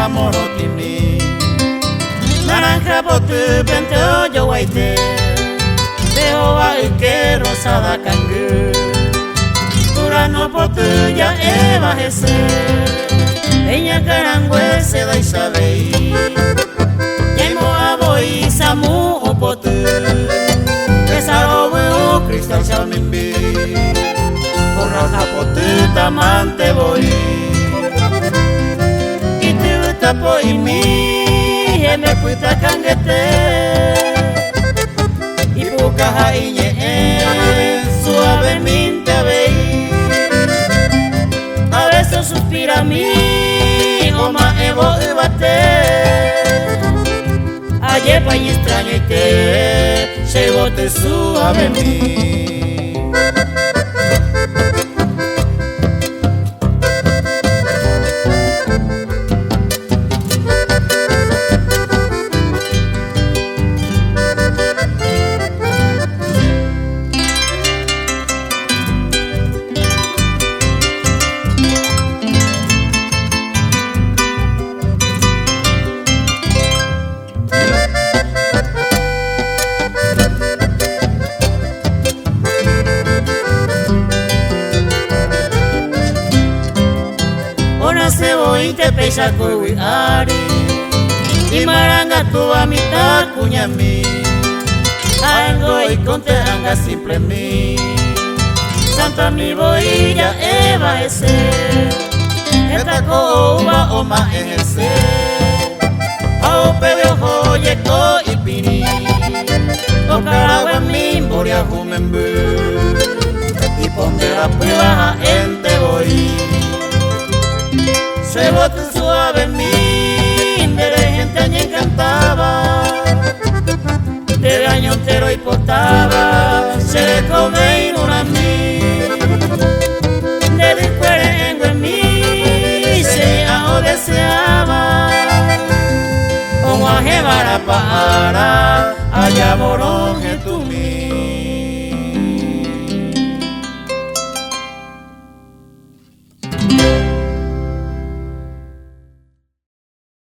morotimi naranja botu bento yo waite teo wa uke rosada kangu turano botu ya eva hese enya karangwe se da isabei yemo aboi samu opotu esarobu cristal salmimbi borraja potu tamante boi tapo imi me puta kangete ibuka hainye suavemente vei a veces suspira mi oma evo ubate ayer pa y extrañete se bote suave mi y te pesa kui ari y maranga tu amita kunyami algo y conte anga simple mi santa mi voy ya eva ese esta coba oma ese ao pedo joye ko ipini o caragua mi boria humembu y ponte la prueba ente voy se bote suave en mí, de gente año encantaba, de año entero y portaba, se le come en una mí, de después en mí, se o deseaba, o a llevar a para, allá morón en tu